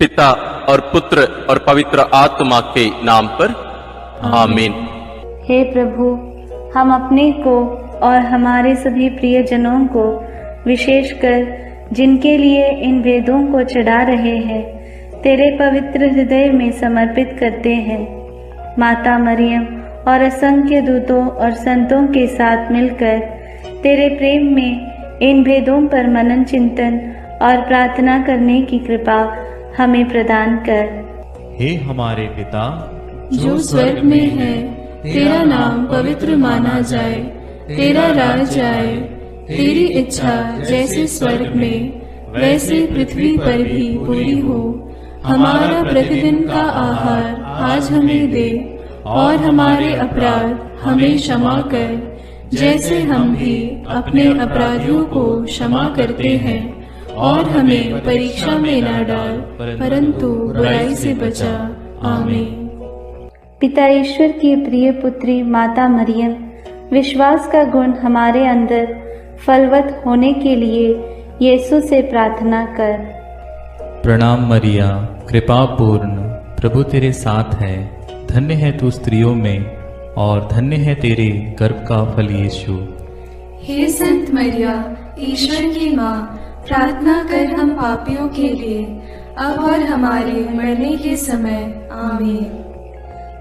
पिता और पुत्र और पवित्र आत्मा के नाम पर आमीन। हे प्रभु, हम अपने को और हमारे सभी प्रियजनों को, विशेषकर जिनके लिए इन वेदों को चढ़ा रहे हैं, तेरे पवित्र हृदय में समर्पित करते हैं। माता मरियम और असंख्य दूतों और संतों के साथ मिलकर तेरे प्रेम में इन भेदों पर मनन चिंतन और प्रार्थना करने की कृपा हमें प्रदान कर। हे हमारे पिता जो स्वर्ग में है, तेरा नाम पवित्र माना जाए, तेरा राज आए, तेरी इच्छा जैसे स्वर्ग में वैसे पृथ्वी पर भी पूरी हो। हमारा प्रतिदिन का आहार आज हमें दे, और हमारे अपराध हमें क्षमा कर, जैसे हम भी अपने अपराधियों को क्षमा करते हैं, और हमें परीक्षा में न डाल, परंतु बुराई से बचा। आमीन। पिता ईश्वर की प्रिय पुत्री माता मरियम, विश्वास का गुण हमारे अंदर फलवत होने के लिए यीशु से प्रार्थना कर। प्रणाम मरिया, कृपा पूर्ण, प्रभु तेरे साथ है। धन्य है तू स्त्रियों में, और धन्य है तेरे गर्भ का फल यीशु। हे संत मरिया, ईश्वर की माँ, प्रार्थना कर हम पापियों के लिए, अब और हमारे मरने के समय। आमीन।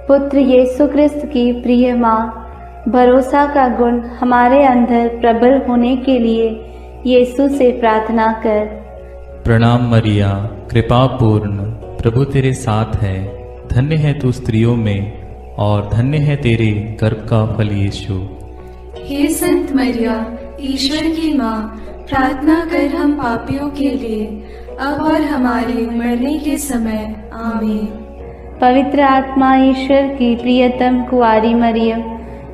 पुत्र यीशु क्रिस्त की प्रिय माँ, भरोसा का गुण हमारे अंदर प्रबल होने के लिए यीशु से प्रार्थना कर। प्रणाम मरिया, कृपा पूर्ण, प्रभु तेरे साथ है। धन्य है तू स्त्रियों में, और धन्य है तेरे गर्भ का फल यीशु। हे संत मरिया, ईश्वर की माँ, प्रार्थना कर हम पापियों के लिए, अब और हमारे मरने के समय। आमीन। पवित्र आत्मा ईश्वर की प्रियतम कुआरी मरियम,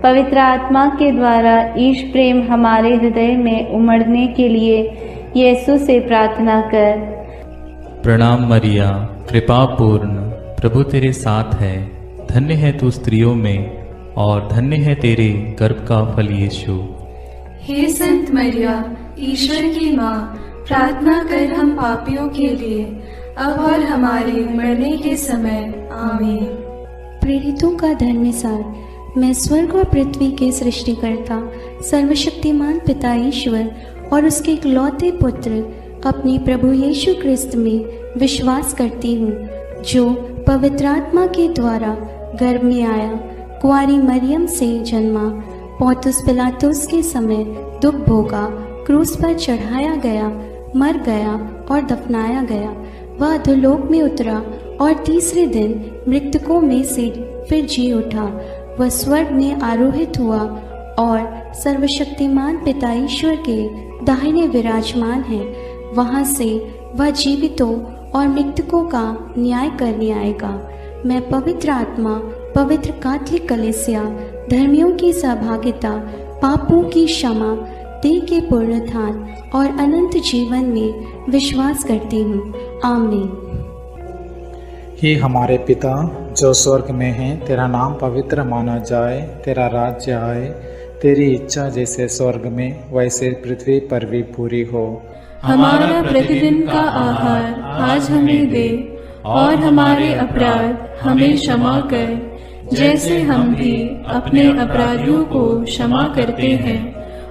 पवित्र आत्मा के द्वारा ईश प्रेम हमारे हृदय में उमड़ने के लिए यीशु से प्रार्थना कर। प्रणाम मरिया, कृपा पूर्ण, प्रभु तेरे साथ है। धन्य है तू स्त्रियों में, और धन्य है तेरे गर्भ का फल यीशु। हे संत मरिया, ईश्वर की माँ, प्रार्थना कर हम पापियों के लिए, अब और हमारे मरने के समय। आमीन। प्रेरितों का धर्मसार, मैं स्वर्ग और पृथ्वी के सृष्टिकर्ता सर्वशक्तिमान पिता ईश्वर और उसके इकलौते पुत्र अपने प्रभु यीशु क्रिस्त में विश्वास करती हूँ, जो पवित्र आत्मा के द्वारा गर्भ में आया, कुंवारी मरियम से जन्मा, पोंतुस पिलातुस के समय दुख भोगा, क्रूस पर चढ़ाया गया, मर गया और दफनाया गया। वह अधोलोक में उतरा और तीसरे दिन मृतकों में से फिर जी उठा। वह स्वर्ग में आरोहित हुआ और सर्वशक्तिमान पिता ईश्वर के दाहिने विराजमान है। वहां से वह जीवितों और मृतकों का न्याय करने आएगा। मैं पवित्र आत्मा, पवित्र कैथोलिक कलीसिया, धर्मियों की सहभागिता, पापों की क्षमा, देह के पुनरुत्थान और अनंत जीवन में विश्वास करती हूँ। आमीन। हे हमारे पिता जो स्वर्ग में है, तेरा नाम पवित्र माना जाए, तेरा राज्य आए, तेरी इच्छा जैसे स्वर्ग में वैसे पृथ्वी पर भी पूरी हो। हमारा प्रतिदिन का आहार आज हमें दे, और हमारे अपराध हमें क्षमा कर, जैसे हम भी अपने अपराधियों को क्षमा करते हैं,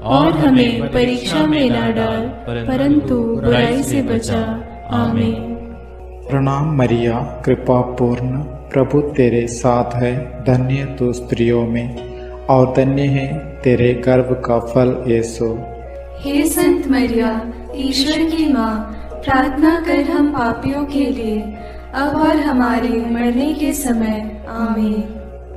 और हमें परीक्षा में न डाल, परंतु बुराई से बचा। आमीन। प्रणाम मरिया, कृपा पूर्ण, प्रभु तेरे साथ है। धन्य तू स्त्रियों में, और धन्य है तेरे गर्भ का फल यीशु। हे संत मरिया, ईश्वर की माँ, प्रार्थना कर हम पापियों के लिए, अब और हमारे मरने के समय। आमीन।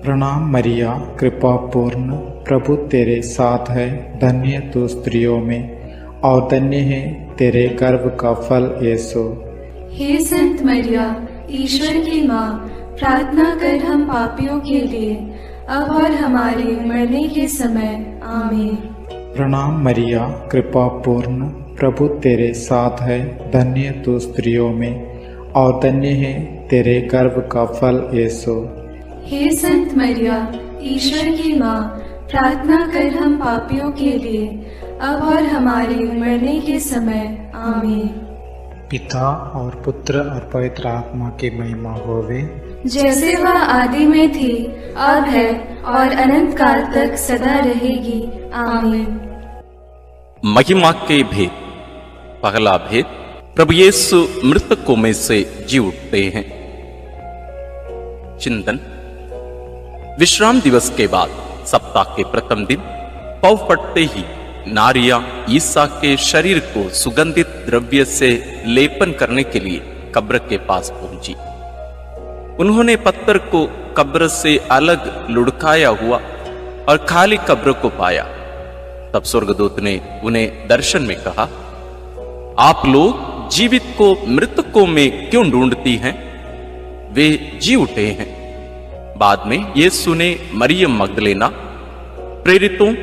प्रणाम मरिया, कृपा पूर्ण, प्रभु तेरे साथ है। धन्य तू स्त्रियों में, और धन्य है तेरे गर्भ का फल यीशु। हे संत मरिया, ईश्वर की माँ, प्रार्थना कर हम पापियों के लिए, अब और हमारे मरने के समय। आमीन। प्रणाम मरिया, कृपा पूर्ण, प्रभु तेरे साथ है। धन्य तू स्त्रियों में, और धन्य है तेरे गर्भ का फल यीशु। हे संत मरिया, ईश्वर की माँ, प्रार्थना कर हम पापियों के लिए, अब और हमारे मरने के समय। आमीन। पिता और पुत्र और पवित्र आत्मा की महिमा होवे, जैसे वह आदि में थी, अब है और अनंत काल तक सदा रहेगी। आमीन। महिमा के भेद। पहला भेद, प्रभु यीशु मृतकों में से जी उठते हैं। चिंतन। विश्राम दिवस के बाद सप्ताह के प्रथम दिन पौ फटते ही नारियां ईसा के शरीर को सुगंधित द्रव्य से लेपन करने के लिए कब्र के पास पहुंची। उन्होंने पत्थर को कब्र से अलग लुढ़काया हुआ और खाली कब्र को पाया। तब स्वर्गदूत ने उन्हें दर्शन में कहा, आप लोग जीवित को मृतकों में क्यों ढूंढती हैं? वे जी उठे हैं। बाद में यीशु ने मरियम मगदलेना, प्रेरितों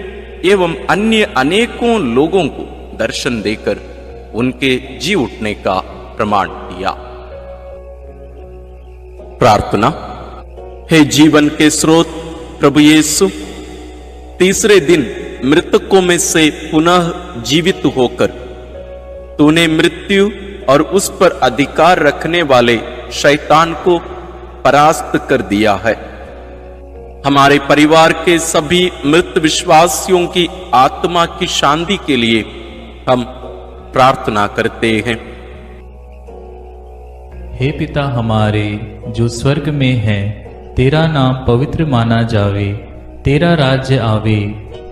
एवं अन्य अनेकों लोगों को दर्शन देकर उनके जी उठने का प्रमाण दिया। प्रार्थना। हे जीवन के स्रोत प्रभु यीशु, तीसरे दिन मृतकों में से पुनः जीवित होकर तूने मृत्यु और उस पर अधिकार रखने वाले शैतान को परास्त कर दिया है। हमारे परिवार के सभी मृत विश्वासियों की आत्मा की शांति के लिए हम प्रार्थना करते हैं। हे पिता हमारे जो स्वर्ग में है, तेरा नाम पवित्र माना जावे, तेरा राज्य आवे,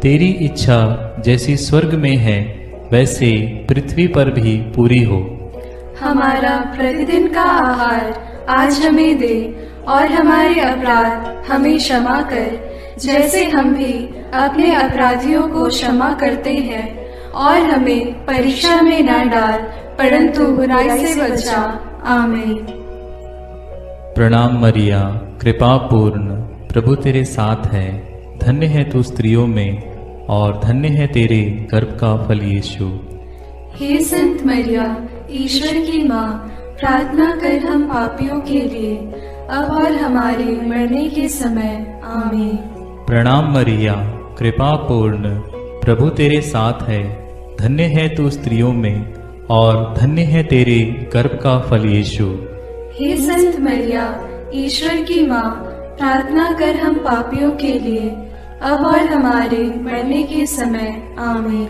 तेरी इच्छा जैसी स्वर्ग में है वैसे पृथ्वी पर भी पूरी हो। हमारा प्रतिदिन का आहार आज हमें दे और हमारे अपराध हमें क्षमा कर, जैसे हम भी अपने अपराधियों को क्षमा करते हैं, और हमें परीक्षा में न डाल परंतु बुराई से बचा। आमीन। प्रणाम मरिया, कृपा पूर्ण, प्रभु तेरे साथ है, धन्य है तू स्त्रियों में और धन्य है तेरे गर्भ का फल यीशु। हे संत मरिया, ईश्वर की माँ, प्रार्थना कर हम पापियों के लिए, अब और हमारे मरने के समय। आमीन। प्रणाम मरिया, कृपा पूर्ण, प्रभु तेरे साथ है, धन्य है तू स्त्रियों में और धन्य है तेरे गर्भ का फल यीशु। हे संत मरिया, ईश्वर की माँ, प्रार्थना कर हम पापियों के लिए, अब और हमारे मरने के समय। आमीन।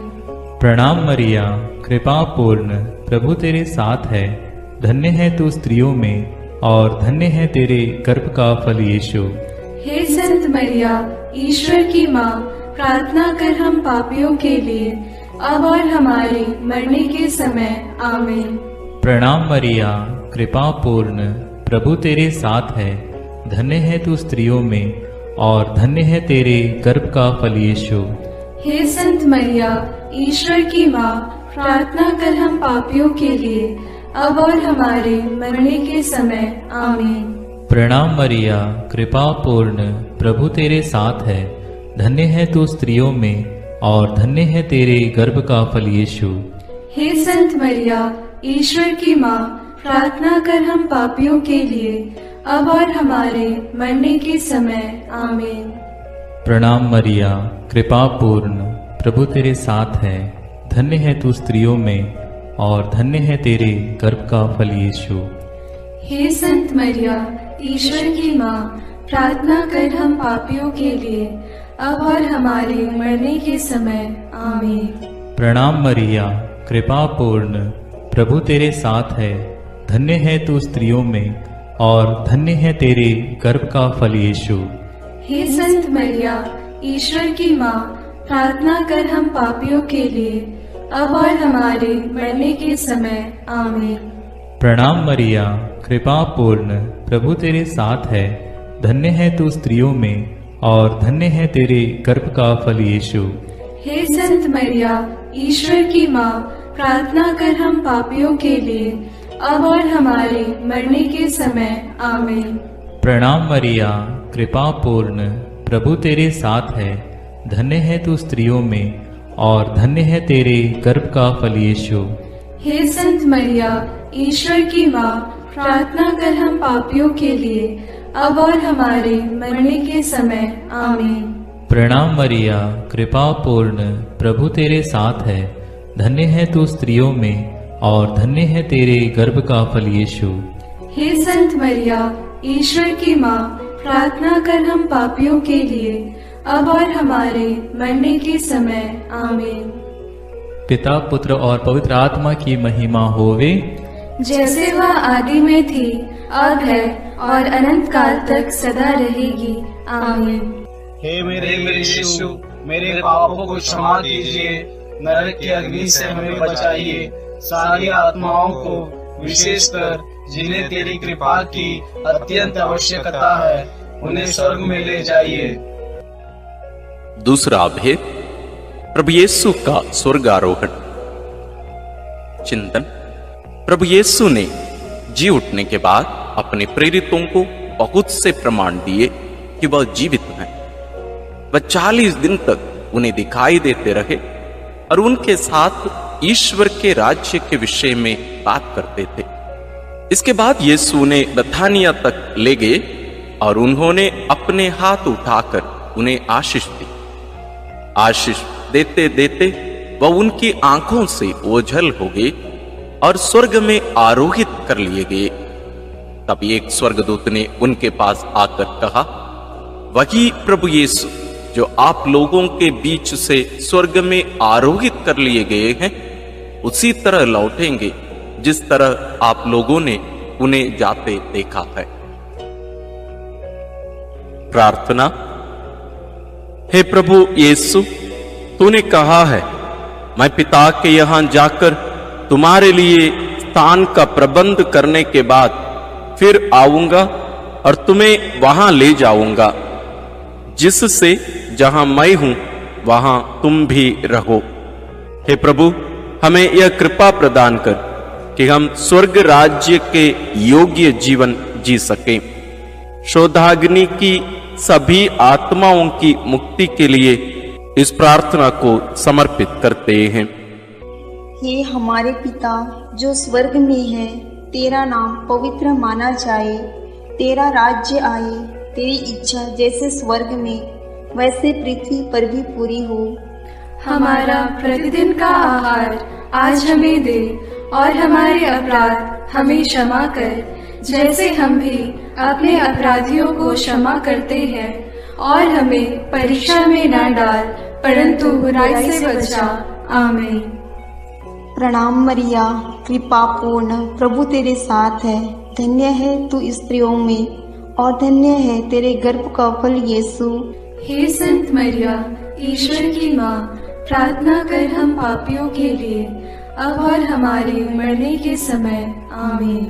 प्रणाम मरिया, कृपा पूर्ण, प्रभु तेरे साथ है, धन्य है तू स्त्रियों में और धन्य है तेरे गर्भ का फल यीशु। हे संत मरिया, ईश्वर की माँ, प्रार्थना कर हम पापियों के लिए, अब और हमारे मरने के समय। आमीन। प्रणाम मरिया, कृपा पूर्ण, प्रभु तेरे साथ है, धन्य है तू स्त्रियों में और धन्य है तेरे गर्भ का फल यीशु। हे संत मरिया, ईश्वर की माँ, प्रार्थना कर हम पापियों के लिए, अब और हमारे मरने के समय। आमीन। प्रणाम मरिया, कृपा पूर्ण, प्रभु तेरे साथ है, धन्य है तू स्त्रियों में और धन्य है तेरे गर्भ का फल यीशु। हे संत मरिया, ईश्वर की माँ, प्रार्थना कर हम पापियों के लिए, अब और हमारे मरने के समय। आमीन। प्रणाम मरिया, कृपा पूर्ण, प्रभु तेरे साथ है, धन्य है तू स्त्रियों में और धन्य है तेरे गर्भ का फल यीशु। हे संत मरिया, ईश्वर की माँ, प्रार्थना कर हम पापियों के लिए, अब और हमारे मरने के समय। आमीन। प्रणाम मरिया, कृपा पूर्ण, प्रभु तेरे साथ है, धन्य है तू स्त्रियों में और धन्य है तेरे गर्भ का फल यीशु। हे संत मरिया, ईश्वर की माँ, प्रार्थना कर हम पापियों के लिए, अब और हमारे मरने के समय। आमीन। प्रणाम मरिया, कृपा पूर्ण, प्रभु तेरे साथ है, धन्य है तू स्त्रियों में और धन्य है तेरे गर्भ का फल यीशु। हे संत मरिया, ईश्वर की माँ, प्रार्थना कर हम पापियों के लिए, अब और हमारे मरने के समय। आमीन। प्रणाम मरिया, कृपा पूर्ण, प्रभु तेरे साथ है, धन्य है तू स्त्रियों में और धन्य है तेरे गर्भ का फल यीशु। हे संत मरिया, ईश्वर की माँ, प्रार्थना कर हम पापियों के लिए, अब और हमारे मरने के समय। आमीन। प्रणाम मरिया, कृपा पूर्ण, प्रभु तेरे साथ है, धन्य है तू स्त्रियों में और धन्य है तेरे गर्भ का फल यीशु। हे संत मरिया, ईश्वर की माँ, प्रार्थना कर हम पापियों के लिए, अब और हमारे मरने के समय। आमीन। पिता, पुत्र और पवित्र आत्मा की महिमा होवे, जैसे वह आदि में थी, अब है और अनंत काल तक सदा रहेगी। आमीन। हे मेरे यीशु, मेरे पापों को क्षमा कीजिए, नरक की अग्नि से हमें बचाइए, सारी आत्माओं को, विशेषकर जिन्हें तेरी कृपा की अत्यंत आवश्यकता है, उन्हें स्वर्ग में ले जाइए। दूसरा भेद, प्रभु यीशु का स्वर्गारोहण। चिंतन। प्रभु यीशु ने जी उठने के बाद अपने प्रेरितों को बहुत से प्रमाण दिए कि वह जीवित हैं। वह 40 दिन तक उन्हें दिखाई देते रहे और उनके साथ ईश्वर के राज्य के विषय में बात करते थे। इसके बाद यीशु उन्हें बथानिया तक ले गए और उन्होंने अपने हाथ उठाकर उन्हें आशीष दी। आशीष देते देते वह उनकी आंखों से ओझल हो गए और स्वर्ग में आरोहित कर लिए गए। तब एक स्वर्गदूत ने उनके पास आकर कहा, वही प्रभु यीशु जो आप लोगों के बीच से स्वर्ग में आरोहित कर लिए गए हैं, उसी तरह लौटेंगे जिस तरह आप लोगों ने उन्हें जाते देखा है। प्रार्थना। हे प्रभु यीशु, तूने कहा है, मैं पिता के यहां जाकर तुम्हारे लिए स्थान का प्रबंध करने के बाद फिर आऊंगा और तुम्हें वहां ले जाऊंगा, जिससे जहां मैं हूं वहां तुम भी रहो। हे प्रभु, हमें यह कृपा प्रदान कर कि हम स्वर्ग राज्य के योग्य जीवन जी सकें। शोधाग्नि की सभी आत्माओं की मुक्ति के लिए इस प्रार्थना को समर्पित करते हैं। हे हमारे पिता जो स्वर्ग में है, तेरा नाम पवित्र माना जाए, तेरा राज्य आए, तेरी इच्छा जैसे स्वर्ग में वैसे पृथ्वी पर भी पूरी हो। हमारा प्रतिदिन का आहार आज हमें दे और हमारे अपराध हमें क्षमा कर, जैसे हम भी अपने अपराधियों को क्षमा करते हैं, और हमें परीक्षा में न डाल, परंतु बुराई से बचा। आमीन। प्रणाम मरिया, कृपा पूर्ण, प्रभु तेरे साथ है, धन्य है तू स्त्रियों में और धन्य है तेरे गर्भ का फल यीशु। हे संत मरिया, ईश्वर की माँ, प्रार्थना कर हम पापियों के लिए, अब और हमारे मरने के समय। आमीन।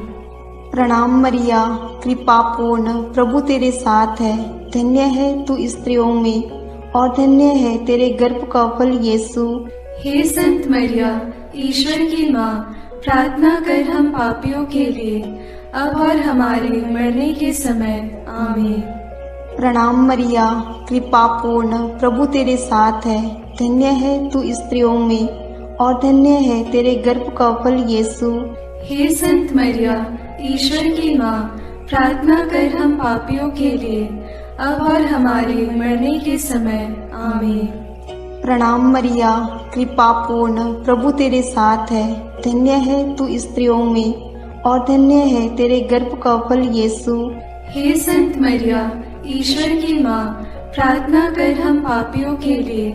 प्रणाम मरिया, कृपा पूर्ण, प्रभु तेरे साथ है, धन्य है तू स्त्रियों में और धन्य है तेरे गर्भ का फल यीशु। हे संत मरिया, ईश्वर की माँ, प्रार्थना कर हम पापियों के लिए, अब और हमारे मरने के समय। आमीन। प्रणाम मरिया, कृपा पूर्ण, प्रभु तेरे साथ है, धन्य है तू स्त्रियों में और धन्य है तेरे गर्भ का फल यीशु। हे संत मरिया, ईश्वर की माँ, प्रार्थना कर हम पापियों के लिए, अब और हमारे मरने के समय। आमीन। प्रणाम मरिया, कृपा पूर्ण, प्रभु तेरे साथ है, धन्य है तू स्त्रियों में और धन्य है तेरे गर्भ का फल यीशु। हे संत मरिया, ईश्वर की माँ, प्रार्थना कर हम पापियों के लिए,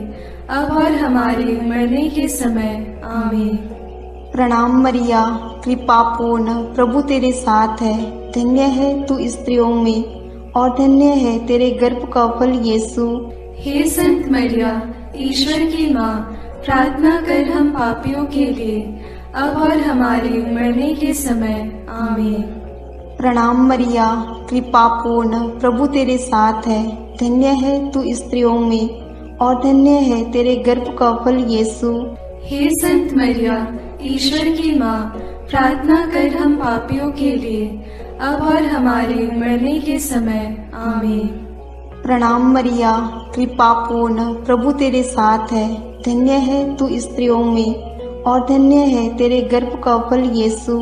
अब और हमारे मरने के समय। आमीन। प्रणाम मरिया, कृपा पूर्ण, प्रभु तेरे साथ है, धन्य है तू स्त्रियों में और धन्य है तेरे गर्भ का फल यीशु। हे संत मरिया, ईश्वर की माँ, प्रार्थना कर हम पापियों के लिए, अब और हमारे मरने के समय। आमीन। प्रणाम मरिया, कृपा पूर्ण, प्रभु तेरे साथ है, धन्य है तू स्त्रियों में और धन्य है तेरे गर्भ का फल यीशु। हे संत मरिया, ईश्वर की माँ, प्रार्थना कर हम पापियों के लिए, अब और हमारे मरने के समय। आमीन। प्रणाम मरिया, कृपा पूर्ण, प्रभु तेरे साथ है, धन्य है तू स्त्रियों में और धन्य है तेरे गर्भ का फल यीशु।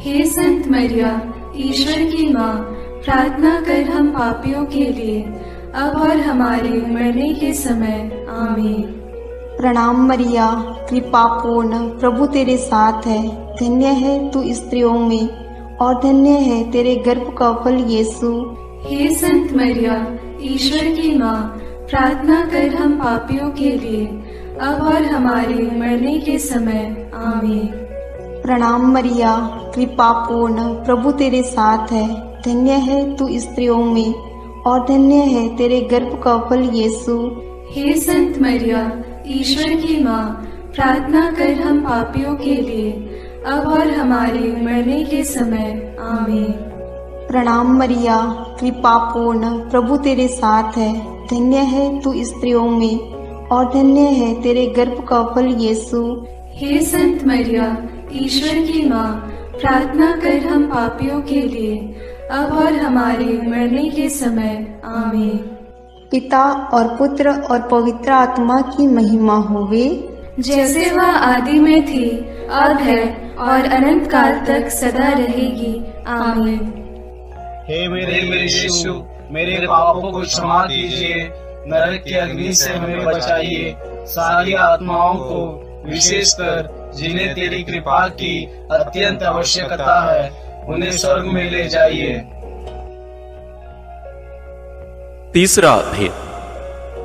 हे संत मरिया, ईश्वर की माँ, प्रार्थना कर हम पापियों के लिए, अब और हमारे मरने के समय। आमीन। प्रणाम मरिया, कृपा पूर्ण, प्रभु तेरे साथ है। धन्य है तू स्त्रियों में और धन्य है तेरे गर्भ का फल यीशु। हे संत मरिया, ईश्वर की माँ, प्रार्थना कर हम पापियों के लिए, अब और हमारे मरने के समय। आमीन। प्रणाम मरिया, कृपा पूर्ण, प्रभु तेरे साथ है। धन्य है तू स्त्रियों में और धन्य है तेरे गर्भ का फल यीशु। हे संत मरिया, ईश्वर की माँ, प्रार्थना कर हम पापियों के लिए, अब और हमारे मरने के समय। आमीन। प्रणाम मरिया, कृपा पूर्ण, प्रभु तेरे साथ है। धन्य है तू स्त्रियों में और धन्य है तेरे गर्भ का फल यीशु। हे संत मरिया, ईश्वर की माँ, प्रार्थना कर हम पापियों के लिए, अब और हमारे मरने के समय। आमीन। पिता और पुत्र और पवित्र आत्मा की महिमा होवे, जैसे वह आदि में थी, अब है और अनंत काल तक सदा रहेगी। आमीन। हे मेरे यीशु, मेरे पापों को क्षमा कीजिए, नरक की अग्नि से हमें बचाइए, सारी आत्माओं को, विशेषकर जिन्हें तेरी कृपा की अत्यंत आवश्यकता है, उन्हें स्वर्ग में ले जाइए। तीसरा भेद,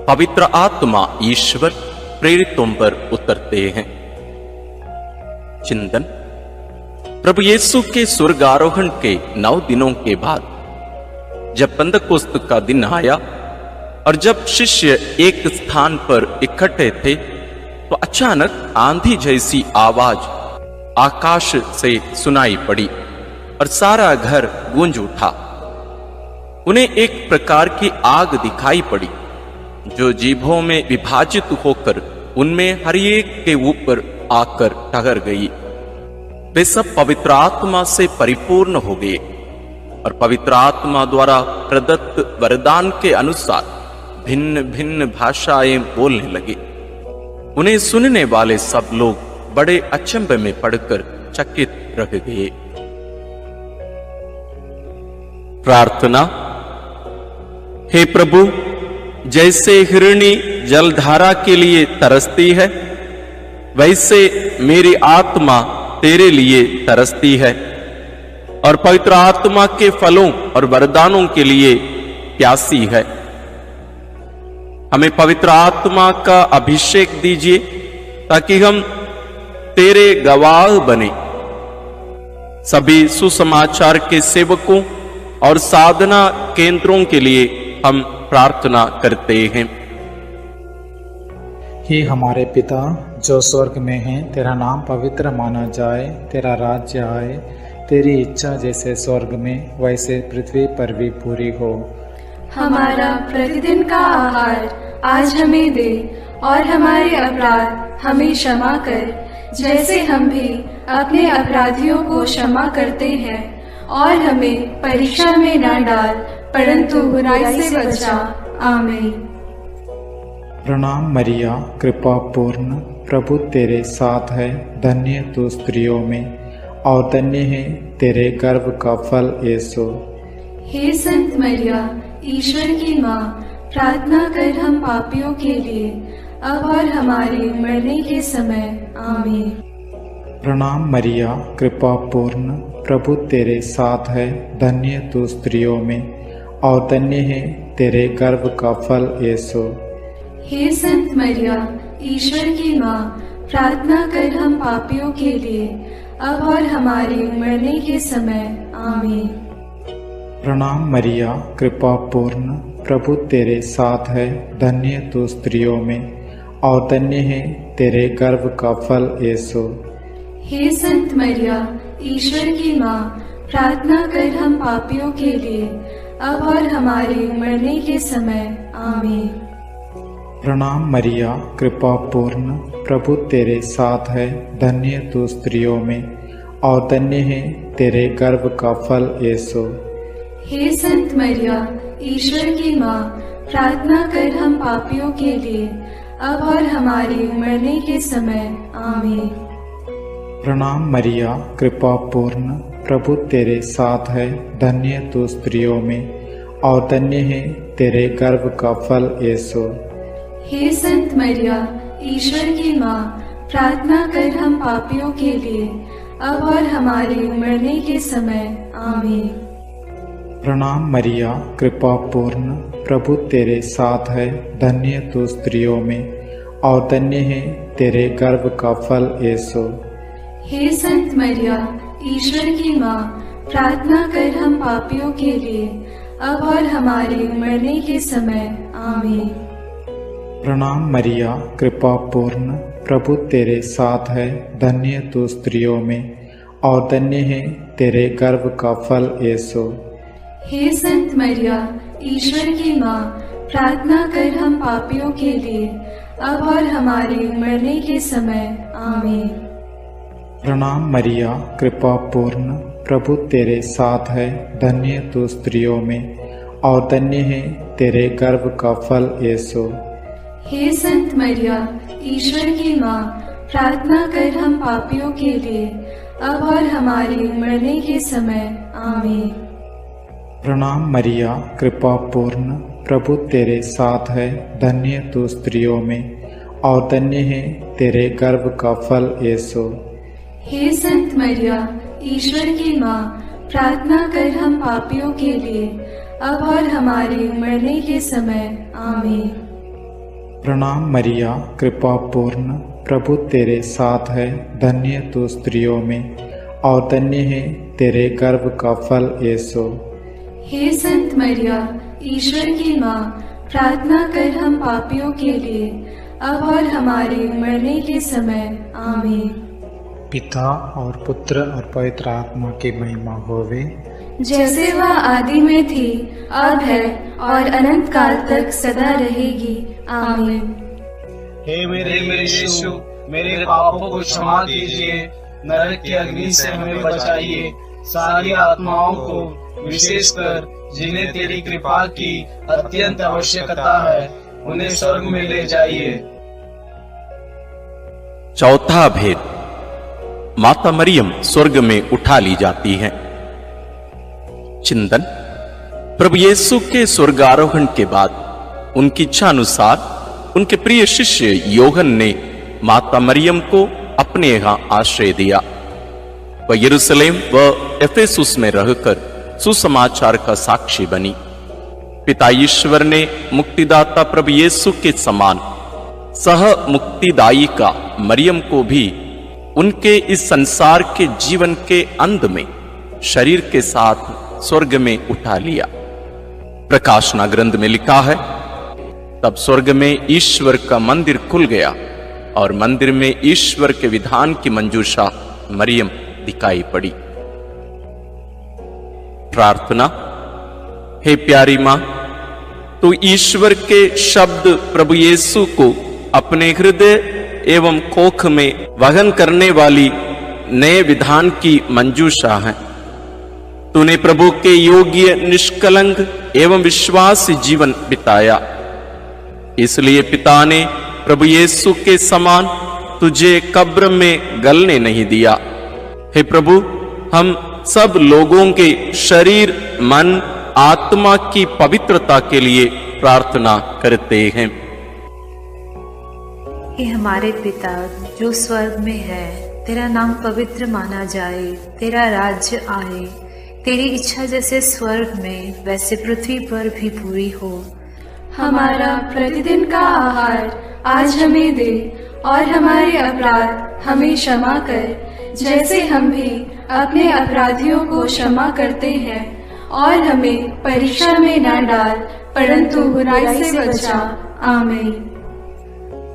पवित्र आत्मा ईश्वर प्रेरितों पर उतरते हैं। चिंतन। प्रभु यीशु के स्वर्गारोहण के 9 दिनों के बाद जब पेंतकोस्त का दिन आया और जब शिष्य एक स्थान पर इकट्ठे थे, तो अचानक आंधी जैसी आवाज आकाश से सुनाई पड़ी और सारा घर गूंज उठा। उन्हें एक प्रकार की आग दिखाई पड़ी जो जीभों में विभाजित होकर उनमें हर एक के ऊपर आकर ठहर गई। वे सब पवित्र आत्मा से परिपूर्ण हो गए और पवित्र आत्मा द्वारा प्रदत्त वरदान के अनुसार भिन्न भिन्न भाषाएं बोलने लगे। उन्हें सुनने वाले सब लोग बड़े अचंभे में पड़कर चकित रह गए। प्रार्थना। हे प्रभु, जैसे हिरणी जलधारा के लिए तरसती है, वैसे मेरी आत्मा तेरे लिए तरसती है और पवित्र आत्मा के फलों और वरदानों के लिए प्यासी है। हमें पवित्र आत्मा का अभिषेक दीजिए ताकि हम तेरे गवाह बने। सभी सुसमाचार के सेवकों और साधना केंद्रों के लिए हम प्रार्थना करते हैं। हे हमारे पिता जो स्वर्ग में है, तेरा नाम पवित्र माना जाए, तेरा राज्य आए, तेरी इच्छा जैसे स्वर्ग में वैसे पृथ्वी पर भी पूरी हो। हमारा प्रतिदिन का आहार आज हमें दे और हमारे अपराध हमें क्षमा कर, जैसे हम भी अपने अपराधियों को क्षमा करते हैं, और हमें परीक्षा में न डाल, परंतु बुराई से बचा। आमीन। प्रणाम मरिया, कृपा पूर्ण, प्रभु तेरे साथ है। धन्य तू स्त्रियों में और धन्य है तेरे गर्भ का फल यीशु। हे संत मरिया, ईश्वर की माँ, प्रार्थना कर हम पापियों के लिए, अब और हमारे मरने के समय। आमीन। प्रणाम मरिया, कृपा पूर्ण, प्रभु तेरे साथ है। धन्य तू स्त्रियों में और धन्य है तेरे गर्भ का फल यीशु। हे संत मरिया, ईश्वर की माँ, प्रार्थना कर हम पापियों के लिए, अब और हमारे मरने के समय। आमीन। प्रणाम मरिया, कृपा पूर्ण, प्रभु तेरे साथ है। धन्य तू स्त्रियों में और धन्य है तेरे गर्भ का फल यीशु। हे संत मरिया, ईश्वर की माँ, प्रार्थना कर हम पापियों के लिए, अब और हमारे मरने के समय। आमीन। प्रणाम मरिया, कृपा पूर्ण, प्रभु तेरे साथ है। धन्य तू स्त्रियों में और धन्य है तेरे गर्भ का फल यीशु। हे संत मरिया, ईश्वर की माँ, प्रार्थना कर हम पापियों के लिए, अब और हमारे मरने के समय। आमीन। प्रणाम मरिया, कृपा पूर्ण, प्रभु तेरे साथ है। धन्य तू स्त्रियों में और धन्य है तेरे गर्भ का फल यीशु। हे संत मरिया, ईश्वर की माँ, प्रार्थना कर हम पापियों के लिए, अब और हमारे मरने के समय। आमीन। प्रणाम मरिया, कृपा पूर्ण, प्रभु तेरे साथ है, धन्य तू स्त्रियों में और धन्य है तेरे गर्भ का फल यीशु। हे संत मरिया, ईश्वर की माँ, प्रार्थना कर हम पापियों के लिए, अब और हमारे मरने के समय। आमीन। प्रणाम मरिया, कृपा पूर्ण, प्रभु तेरे साथ है, धन्य तू स्त्रियों में और धन्य है तेरे गर्भ का फल यीशु। हे संत मरिया, ईश्वर की माँ, प्रार्थना कर हम पापियों के लिए, अब और हमारे मरने के समय। आमीन। प्रणाम मरिया, कृपा पूर्ण, प्रभु तेरे साथ है, धन्य तू स्त्रियों में और धन्य है तेरे गर्भ का फल यीशु। हे संत मरिया, ईश्वर की माँ, प्रार्थना कर हम पापियों के लिए, अब और हमारे मरने के समय। आमीन। प्रणाम मरिया, कृपा पूर्ण, प्रभु तेरे साथ है, धन्य तू स्त्रियों में और धन्य है तेरे गर्भ का फल यीशु। हे संत मरिया, ईश्वर की माँ, प्रार्थना कर हम पापियों के लिए, अब और हमारे मरने के समय। आमीन। प्रणाम मरिया, कृपा पूर्ण, प्रभु तेरे साथ है, धन्य तू स्त्रियों में और धन्य है तेरे गर्भ का फल यीशु। हे संत मरिया, ईश्वर की माँ, प्रार्थना कर हम पापियों के लिए, अब और हमारे मरने के समय। आमीन। पिता और पुत्र और पवित्र आत्मा की महिमा होवे, जैसे वह आदि में थी, अब है और अनंत काल तक सदा रहेगी। आमीन। हे मेरे यीशु, मेरे पापों को क्षमा कीजिए, नरक की अग्नि से हमें बचाइए, सारी आत्माओं को विशेषकर जिन्हें तेरी कृपा की अत्यंत आवश्यकता है, उन्हें स्वर्ग में ले जाइए। चौथा भेद, माता मरियम स्वर्ग में उठा ली जाती है। चिंतन, प्रभु यीशु के स्वर्गारोहण के बाद उनकी इच्छा अनुसार उनके प्रिय शिष्य योहन ने माता मरियम को अपने यहाँ आश्रय दिया। वह यरूशलेम व एफेसुस में रहकर सुसमाचार का साक्षी बनी। पिता ईश्वर ने मुक्तिदाता प्रभु यीशु के समान सह मुक्तिदायी का मरियम को भी उनके इस संसार के जीवन के अंत में शरीर के साथ स्वर्ग में उठा लिया। प्रकाशना ग्रंथ में लिखा है, तब स्वर्ग में ईश्वर का मंदिर खुल गया और मंदिर में ईश्वर के विधान की मंजूषा मरियम दिखाई पड़ी। प्रार्थना। हे प्यारी मां, तू ईश्वर के शब्द प्रभु यीशु को अपने हृदय एवं कोख में वहन करने वाली नए विधान की मंजूषा है। तूने प्रभु के योग्य, निष्कलंक एवं विश्वासी जीवन बिताया, इसलिए पिता ने प्रभु यीशु के समान तुझे कब्र में गलने नहीं दिया। हे प्रभु, हम सब लोगों के शरीर, मन, आत्मा की पवित्रता के लिए प्रार्थना करते हैं। हे हमारे पिता जो स्वर्ग में है, तेरा नाम पवित्र माना जाए, तेरा राज्य आए, तेरी इच्छा जैसे स्वर्ग में वैसे पृथ्वी पर भी पूरी हो। हमारा प्रतिदिन का आहार आज हमें दे और हमारे अपराध हमें क्षमा कर, जैसे हम भी अपने अपराधियों को क्षमा करते हैं, और हमें परीक्षा में न डाल, परंतु बुराई से बचा। आमीन।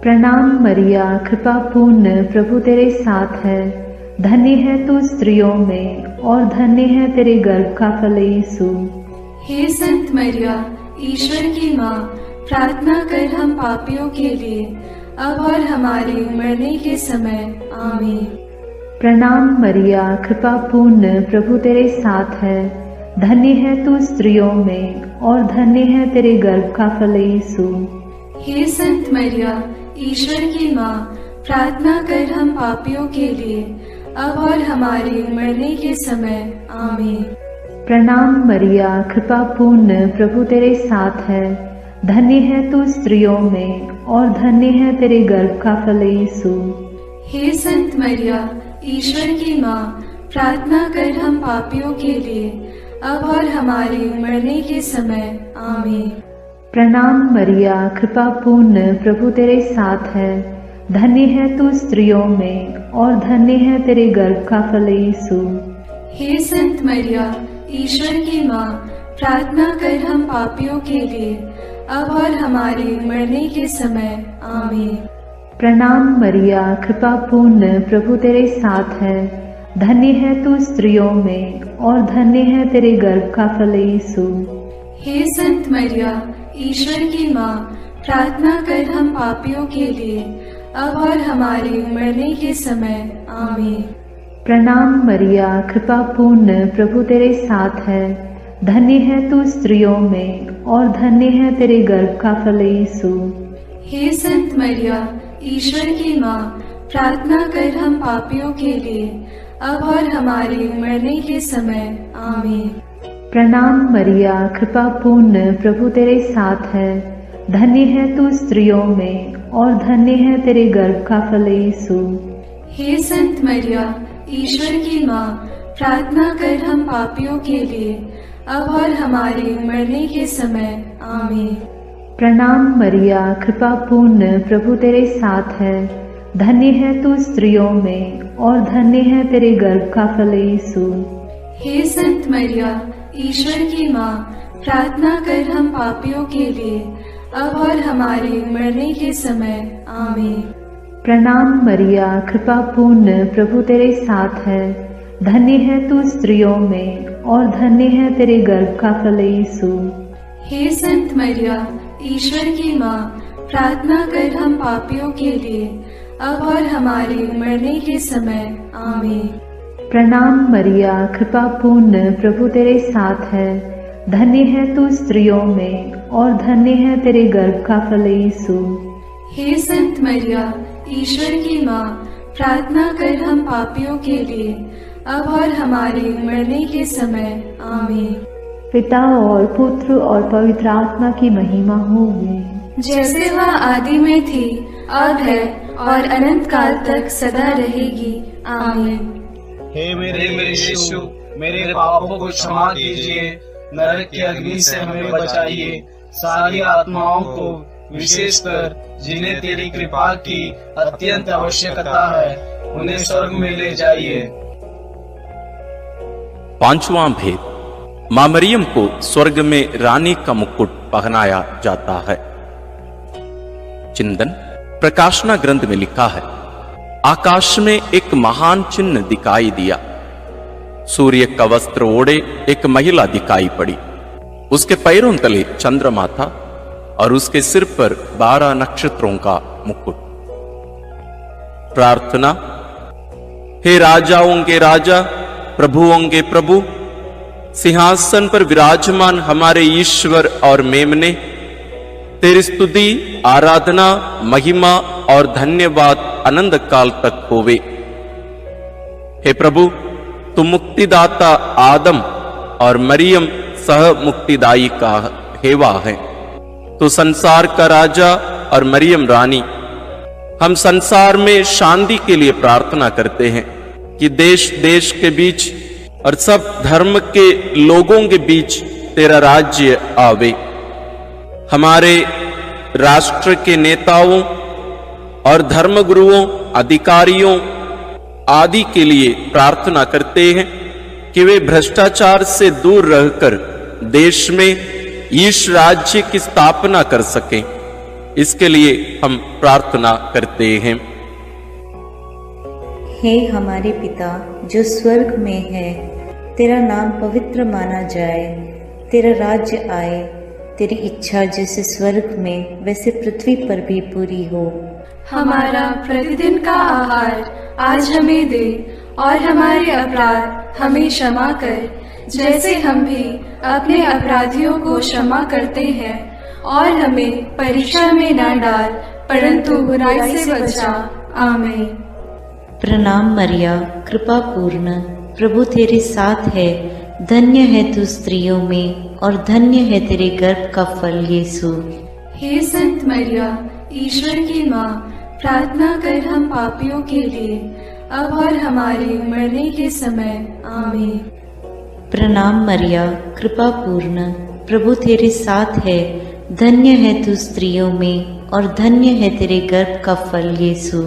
प्रणाम मरिया, कृपा पूर्ण, प्रभु तेरे साथ है, धन्य है तू स्त्रियों में और धन्य है तेरे गर्भ का फल यीशु। हे संत मरिया, ईश्वर की माँ, प्रार्थना कर हम पापियों के लिए, अब और हमारे मरने के समय। आमीन। प्रणाम मरिया, कृपा पूर्ण, प्रभु तेरे साथ है, धन्य है तू स्त्रियों में और धन्य है तेरे गर्भ का फल यीशु। हे संत मरिया, ईश्वर की माँ, प्रार्थना कर हम पापियों के लिए, अब और हमारे मरने के समय। आमीन। प्रणाम मरिया, कृपा पूर्ण, प्रभु तेरे साथ है, धन्य है तू स्त्रियों में और धन्य है तेरे गर्भ का फल यीशु। हे संत मरिया, ईश्वर की माँ, प्रार्थना कर हम पापियों के लिए, अब और हमारे मरने के समय। आमीन। प्रणाम मरिया, कृपा पूर्ण, प्रभु तेरे साथ है। धन्य है तू स्त्रियों में और धन्य है तेरे गर्भ का फल यीशु। हे संत मरिया, ईश्वर की माँ, प्रार्थना कर हम पापियों के लिए, अब और हमारे मरने के समय। आमीन। प्रणाम मरिया, कृपा पूर्ण, प्रभु तेरे साथ है। धन्य है तू स्त्रियों में और धन्य है तेरे गर्भ का फल यीशु। हे संत मरिया, ईश्वर की माँ, प्रार्थना कर हम पापियों के लिए, अब और हमारे मरने के समय। आमीन। प्रणाम मरिया, कृपा पूर्ण, प्रभु तेरे साथ है। धन्य है तू स्त्रियों में और धन्य है तेरे गर्भ का फल यीशु। हे संत मरिया, ईश्वर की माँ, प्रार्थना कर हम पापियों के लिए, अब और हमारे मरने के समय। आमीन। प्रणाम मरिया, कृपा पूर्ण, प्रभु तेरे साथ है। धन्य है तू स्त्रियों में और धन्य है तेरे गर्भ का फल यीशु। हे संत मरिया, ईश्वर की माँ, प्रार्थना कर हम पापियों के लिए, अब और हमारे मरने के समय। आमीन। प्रणाम मरिया, कृपा पूर्ण, प्रभु तेरे साथ है। धन्य है तू स्त्रियों में और धन्य है तेरे गर्भ का फल यीशु। हे संत मरिया, ईश्वर की माँ, प्रार्थना कर हम पापियों के लिए, अब और हमारे मरने के समय। आमीन। प्रणाम मरिया, कृपा पूर्ण, प्रभु तेरे साथ है। धन्य है तू स्त्रियों में और धन्य है तेरे गर्भ का फल यीशु। हे संत मरिया, ईश्वर की माँ, प्रार्थना कर हम पापियों के लिए, अब और हमारे मरने के समय। आमीन। प्रणाम मरिया, कृपा पूर्ण, प्रभु तेरे साथ है। धन्य है तू स्त्रियों में और धन्य है तेरे गर्भ का फल यीशु। हे संत मरिया, ईश्वर की माँ, प्रार्थना कर हम पापियों के लिए, अब और हमारे मरने के समय। आमीन। पिता और पुत्र और पवित्र आत्मा की महिमा होगी, जैसे वह आदि में थी, अब है और अनंत काल तक सदा रहेगी। आमीन। हे मेरे यीशु, मेरे पापों को क्षमा कीजिए, नरक की अग्नि से हमें बचाइए, सारी आत्माओं को, विशेषकर जिन्हें तेरी कृपा की अत्यंत आवश्यकता है, उन्हें स्वर्ग में ले जाइए। पांचवां भेद, मां मरियम को स्वर्ग में रानी का मुकुट पहनाया जाता है। चिंतन प्रकाशना ग्रंथ में लिखा है, आकाश में एक महान चिन्ह दिखाई दिया। सूर्य का वस्त्र ओढ़े एक महिला दिखाई पड़ी। उसके पैरों तले चंद्रमा था और उसके सिर पर 12 नक्षत्रों का मुकुट। प्रार्थना। हे राजाओं के राजा, प्रभुओं के प्रभु, सिंहासन पर विराजमान हमारे ईश्वर और मेमने, तेरी स्तुति, आराधना, महिमा और धन्यवाद अनंत काल तक होवे। हे प्रभु, तुम मुक्तिदाता आदम और मरियम सह मुक्तिदायी का हेवा है। तो संसार का राजा और मरियम रानी, हम संसार में शांति के लिए प्रार्थना करते हैं कि देश देश के बीच और सब धर्म के लोगों के बीच तेरा राज्य आवे। हमारे राष्ट्र के नेताओं और धर्मगुरुओं, अधिकारियों आदि के लिए प्रार्थना करते हैं कि वे भ्रष्टाचार से दूर रहकर देश में ईश राज्य की स्थापना कर सकें। इसके लिए हम प्रार्थना करते हैं। हे हमारे पिता जो स्वर्ग में है, तेरा नाम पवित्र माना जाए, तेरा राज्य आए, तेरी इच्छा जैसे स्वर्ग में वैसे पृथ्वी पर भी पूरी हो। हमारा प्रतिदिन का आहार आज हमें दे, और हमारे अपराध हमें क्षमा कर, जैसे हम भी अपने अपराधियों को क्षमा करते हैं, और हमें परीक्षा में न डाल, परंतु बुराई से बचा। आमीन। प्रणाम मरिया, कृपा पूर्ण, प्रभु तेरे साथ है। धन्य है तू स्त्रियों में और धन्य है तेरे गर्भ का फल यीशु। हे संत मरिया, ईश्वर की माँ, प्रार्थना कर हम पापियों के लिए, अब और हमारे मरने के समय। आमीन। प्रणाम मरिया, कृपा पूर्ण, प्रभु तेरे साथ है, धन्य है तू स्त्रियों में और धन्य है तेरे गर्भ का फल यीशु।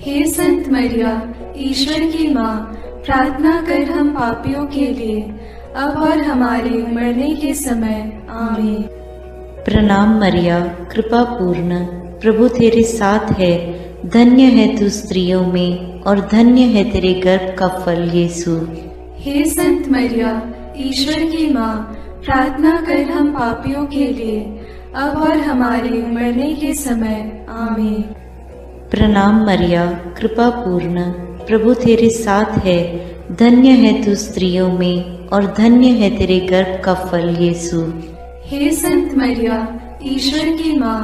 हे संत मरिया, ईश्वर की माँ, प्रार्थना कर हम पापियों के लिए, अब और हमारे मरने के समय। आमीन। प्रणाम मरिया, कृपा पूर्ण, प्रभु तेरे साथ है, धन्य है तू स्त्रियों में और धन्य है तेरे गर्भ का फल यीशु। हे संत मरिया, ईश्वर की माँ, प्रार्थना कर हम पापियों के लिए, अब और हमारे मरने के समय। आमीन। प्रणाम मरिया, कृपा पूर्ण, प्रभु तेरे साथ है, धन्य है तू स्त्रियों में और धन्य है तेरे गर्भ का फल यीशु। हे संत मरिया, ईश्वर की माँ,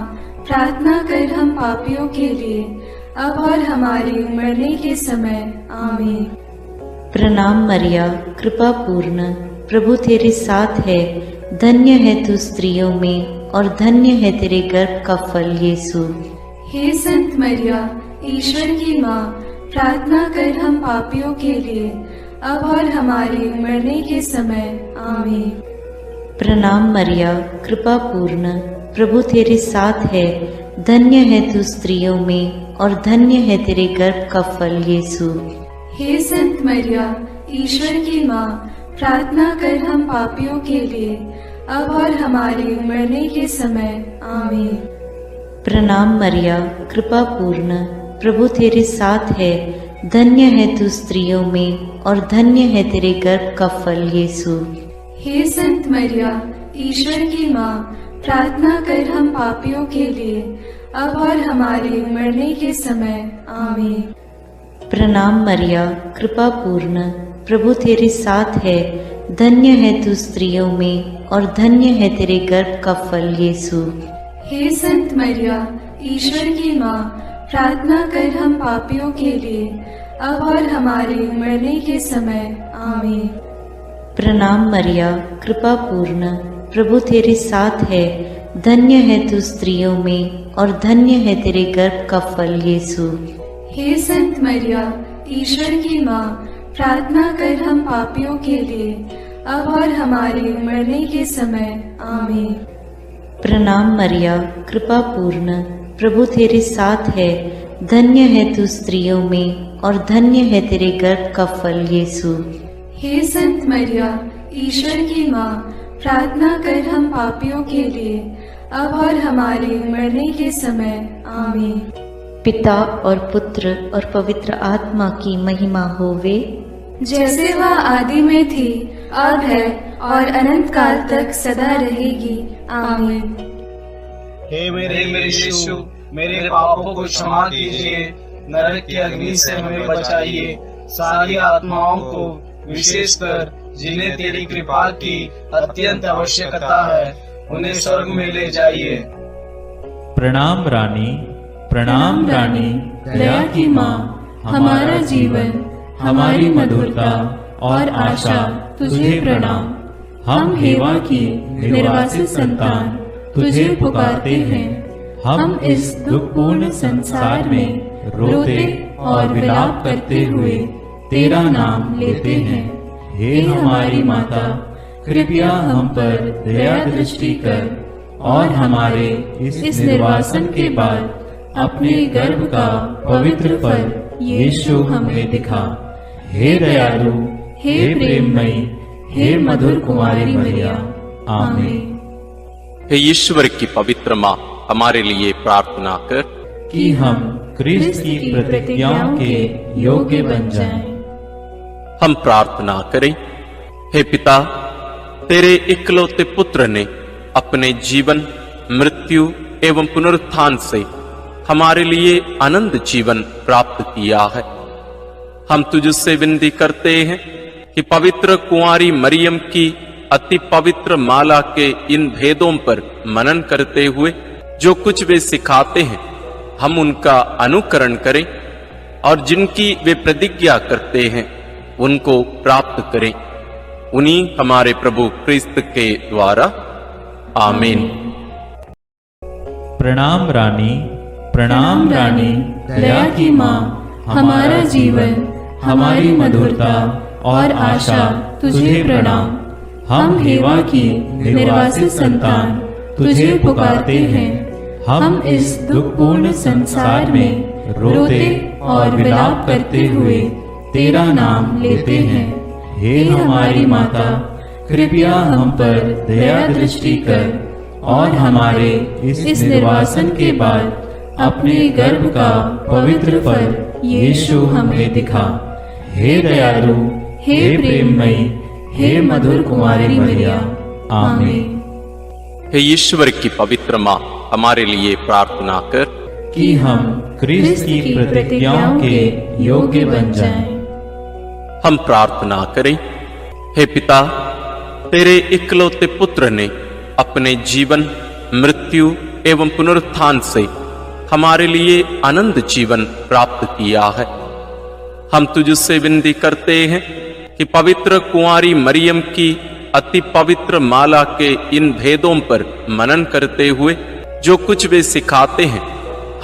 प्रार्थना कर हम पापियों के लिए, अब और हमारे मरने के समय। आमीन। प्रणाम मरिया, कृपा पूर्ण, प्रभु तेरे साथ है, धन्य है तू स्त्रियों में और धन्य है तेरे गर्भ का फल यीशु। हे संत मरिया, ईश्वर की माँ, प्रार्थना कर हम पापियों के लिए, अब और हमारे मरने के समय। आमीन। प्रणाम मरिया, कृपा पूर्ण, प्रभु तेरे साथ है, धन्य है तू स्त्रियों में और धन्य है तेरे गर्भ का फल यीशु। हे संत मरिया, ईश्वर की माँ, प्रार्थना कर हम पापियों के लिए, अब और हमारे मरने के समय। आमीन। प्रणाम मरिया, कृपा पूर्ण, प्रभु तेरे साथ है, धन्य है तू स्त्रियों में और धन्य है तेरे गर्भ का फल यीशु। हे संत मरिया, ईश्वर की माँ, प्रार्थना कर हम पापियों के लिए, अब और हमारे मरने के समय। आमीन। प्रणाम मरिया, कृपा पूर्ण, प्रभु तेरे साथ है, धन्य है तू स्त्रियों में और धन्य है तेरे गर्भ का फल यीशु। हे संत मरिया, ईश्वर की माँ, प्रार्थना कर हम पापियों के लिए, अब और हमारे मरने के समय। आमीन। प्रणाम मरिया, कृपा पूर्ण, प्रभु तेरे साथ है, धन्य है तू स्त्रियों में और धन्य है तेरे गर्भ का फल यीशु। हे संत मरिया, ईश्वर की माँ, प्रार्थना कर हम पापियों के लिए, अब और हमारे मरने के समय। आमीन। प्रणाम मरिया, कृपा पूर्ण, प्रभु तेरे साथ है, धन्य है तू स्त्रियों में और धन्य है तेरे गर्भ का फल यीशु। हे संत मरिया, ईश्वर की माँ, प्रार्थना कर हम पापियों के लिए, अब और हमारे मरने के समय। आमीन। पिता और पुत्र और पवित्र आत्मा की महिमा होवे, जैसे वह आदि में थी, अब है और अनंत काल तक सदा रहेगी। आमीन। हे मेरे यीशु, मेरे पापों को क्षमा कीजिए, नरक की अग्नि से हमें बचाइए, सारी आत्माओं को, विशेषकर जिन्हें तेरी कृपा की अत्यंत आवश्यकता है, उन्हें स्वर्ग में ले जाइए। प्रणाम रानी, प्रणाम रानी, दया की माँ, हमारा जीवन, हमारी मधुरता और आशा तुझे प्रणाम। हम हेवा की निर्वासित संतान तुझे पुकारते हैं। हम इस दुखपूर्ण संसार में रोते और विलाप करते हुए तेरा नाम लेते हैं। हे हमारी माता, कृपया हम पर दया दृष्टि कर और हमारे इस निर्वासन के बाद अपने गर्भ का पवित्र फल यीशु हमें दिखा। हे दयालु, हे प्रेममयी, हे मधुर कुमारी मरिया। आमीन। हे ईश्वर की पवित्र माँ, हमारे लिए प्रार्थना कर कि हम क्रिस्त की प्रतिज्ञाओं के योग्य बन जाएं। हम प्रार्थना करें। हे पिता, तेरे इकलौते पुत्र ने अपने जीवन, मृत्यु एवं पुनरुत्थान से हमारे लिए अनंत जीवन प्राप्त किया है। हम तुझसे विनती करते हैं कि पवित्र कुंवारी मरियम की अति पवित्र माला के इन भेदों पर मनन करते हुए जो कुछ वे सिखाते हैं, हम उनका अनुकरण करें और जिनकी वे प्रतिज्ञा करते हैं उनको प्राप्त करें। उन्हीं हमारे प्रभु क्रिस्त के द्वारा। आमीन। प्रणाम रानी, प्रणाम रानी, दया की माँ, हमारा जीवन, हमारी मधुरता और आशा तुझे प्रणाम। हम हेवा की निर्वासित संतान तुझे पुकारते हैं। हम इस दुखपूर्ण संसार में रोते और विलाप करते हुए तेरा नाम लेते हैं। हे हमारी माता, कृपया हम पर दया दृष्टि कर और हमारे इस निर्वासन के बाद अपने गर्भ का पवित्र फल यीशु हमें दिखा। हे दयालु, हे प्रेममयी, हे मधुर कुमारी मरिया, आमीन। हे ईश्वर की पवित्र माँ, हमारे लिए प्रार्थना कर कि हम क्रिस्त की प्रतिज्ञाओं के योग्य बन जाएं। हम प्रार्थना करें। हे पिता, तेरे इकलौते पुत्र ने अपने जीवन, मृत्यु एवं पुनरुत्थान से हमारे लिए अनंत जीवन प्राप्त किया है। हम तुझसे विनती करते हैं कि पवित्र कुंवारी मरियम की अति पवित्र माला के इन भेदों पर मनन करते हुए जो कुछ वे सिखाते हैं,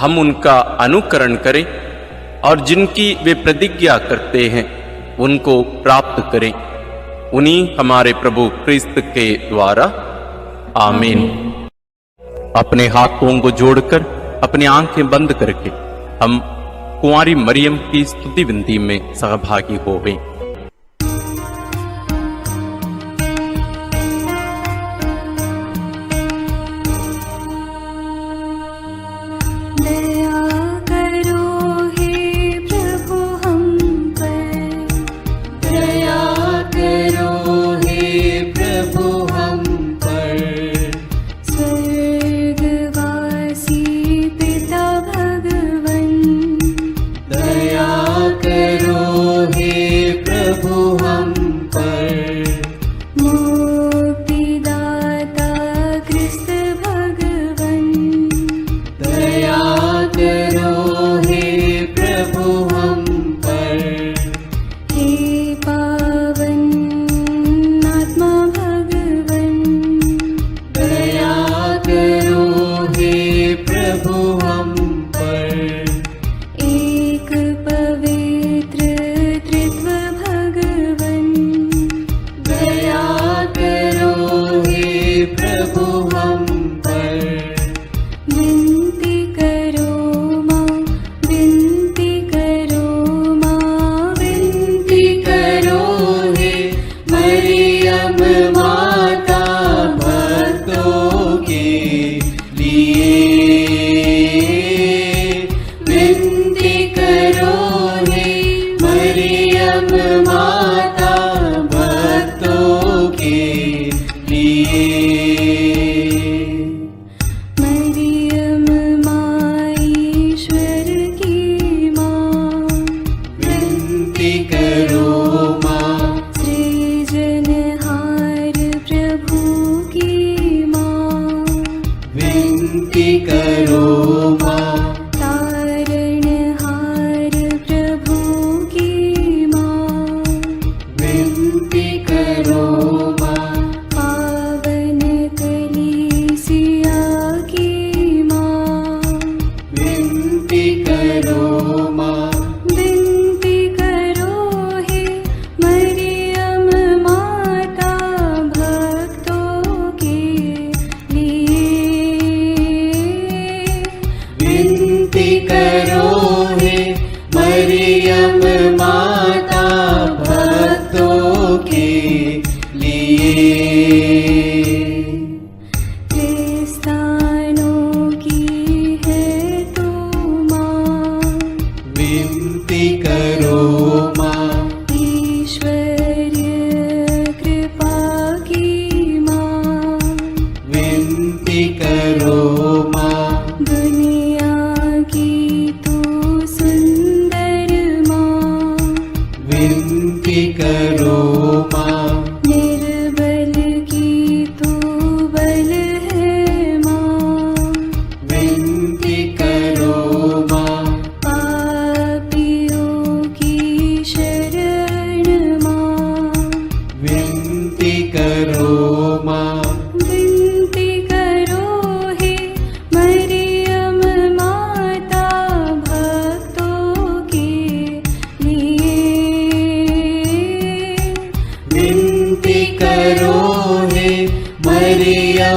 हम उनका अनुकरण करें और जिनकी वे प्रतिज्ञा करते हैं उनको प्राप्त करें। उन्हीं हमारे प्रभु क्रिस्त के द्वारा, आमीन। अपने हाथों को जोड़कर अपनी आंखें बंद करके हम कुंवारी मरियम की स्तुति विनती में सहभागी हो गए।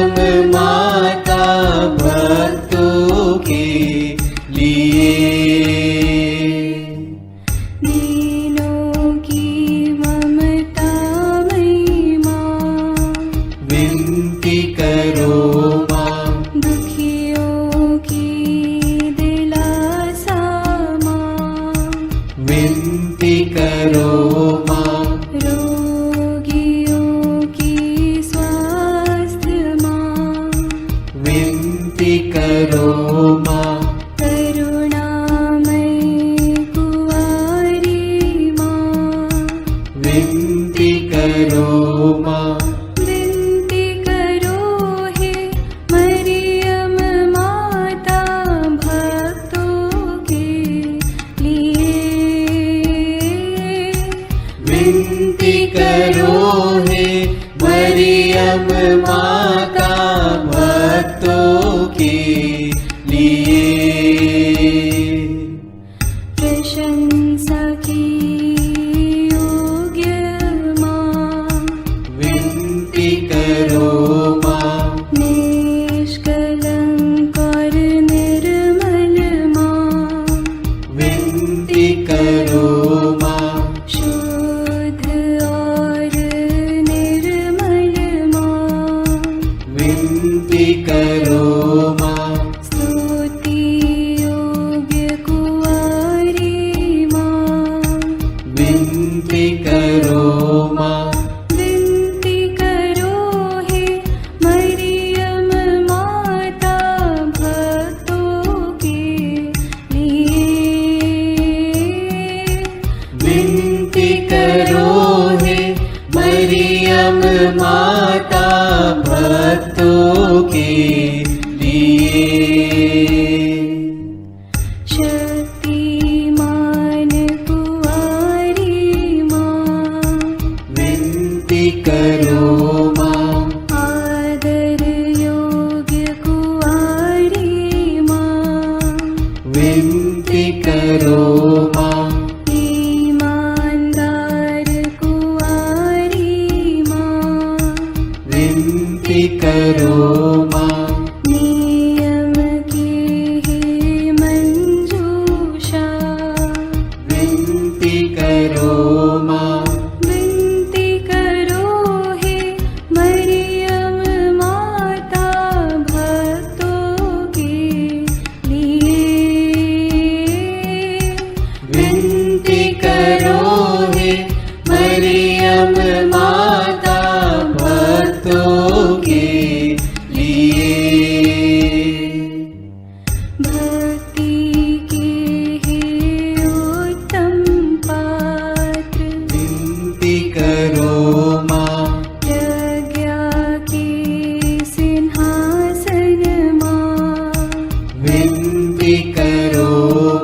मरियम माता भक्तों के लिए। दीनों की ममता मई माँ, विनती करो माँ। दुखियों की दिलासा माँ, विनती करो माँ। रोगियों की स्वास्थ्य माँ, विनती करो माँ। करुणामयी कुंवारी माँ, विनती करो माँ। विनती करो हे मरियम माता भक्तों के लिए। विनती करो हे मरियम माता भक्तों के लिए। प्रशंसा की योग्य माँ, विनती करो माँ। निष्कलंक और निर्मल माँ, विनती करो माँ। शुद्ध और निर्मल माँ, विनती करो माँ। स्तुति योग्य कुंवारी माँ, विनती करो माँ। विनती करो हे मरियम माता भक्तों के लिए। विनती करो हे मरियम माता भक्तों के लिए। शक्तिमान कुंवारी माँ, विनती करो माँ। आदर योग्य कुंवारी माँ, विनती करो माँ। ईमानदार कुंवारी माँ, विनती करो माँ। नियम की हे मंजूषा, विनती करो माँ। विनती करो हे मरियम माता भक्तों के लिए। विनती करो हे मरियम माता भक्तों के लिए। भक्ति के हे उत्तम पात्र, विनती करो माँ। प्रज्ञा के सिंहासन माँ, विनती करो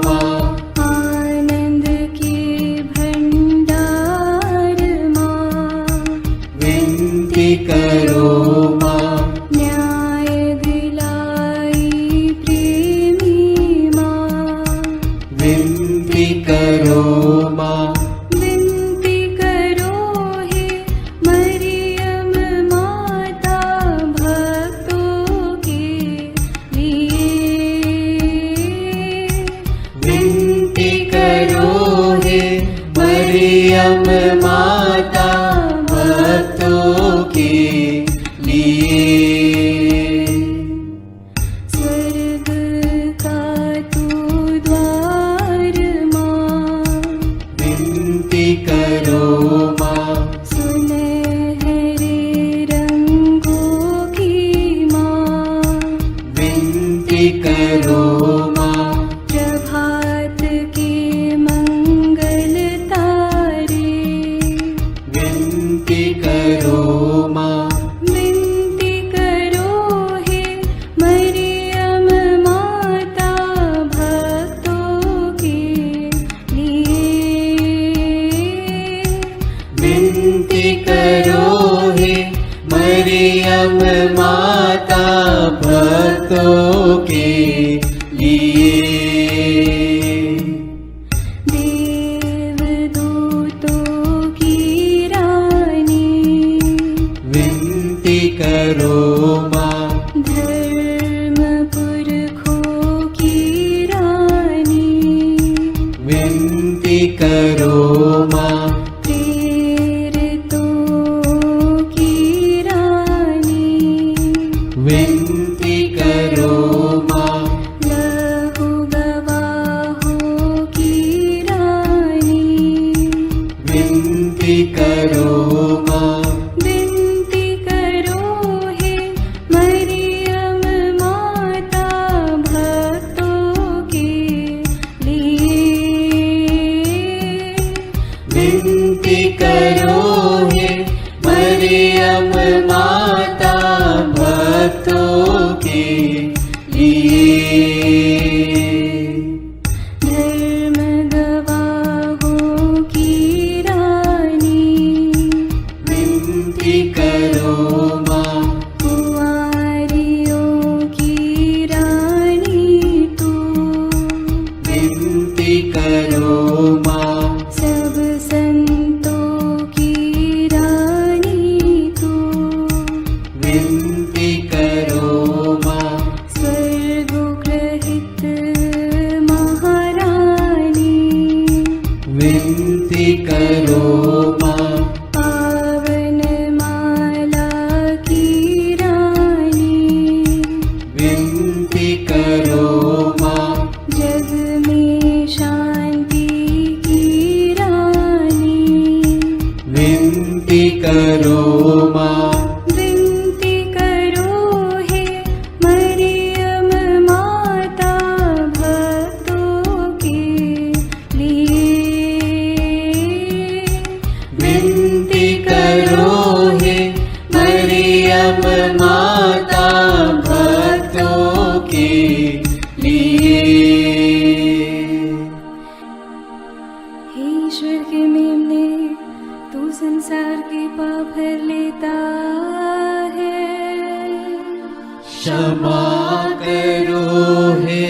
माँ। आनंद के भंडार माँ, विनती करो माँ। न्याय दिलाई प्रेमी माँ, विनती करो माँ। विनती करो हे मरियम माता भक्तों के लिए। विनती करो हे मरियम माता भक्तों के लिए। स्वर्ग का तू द्वार माँ, विनती करो माँ। सुनहरे रंगों की माँ, विनती करो माँ। प्रभात के मंगल तारे, विनती करो माँ। विनती करो हे मरियम माता भक्तों के लिए। विनती करो हे मरियम माता भक्तों के लिए। देवदूतों की रानी, विनती करो माँ। विनती करो माँ। लहू गवाहों की रानी, विनती करो माँ। विनती करो हे मरियम माता भक्तों के लिए। विनती करो हे मरियम माता भक्तों के लिए। धर्म गवाहों की रानी, विनती करो माँ। कुंवारियों की रानी तू, विनती करो माँ। सब संतों की रानी तू, विनती करो माँ। स्वर्गोग्रहित महारानी, विनती करो माँ। पावन माला की रानी, विनती करो माँ। जग में शांति की रानी, विनती करो माँ। विनती करो हे मरियम माता भक्तों के लिए। विनती करो हे मरियम माता भक्तों के लिए। हे ईश्वर के मेमने, तू संसार के पाप हर लेता है। क्षमा करो हे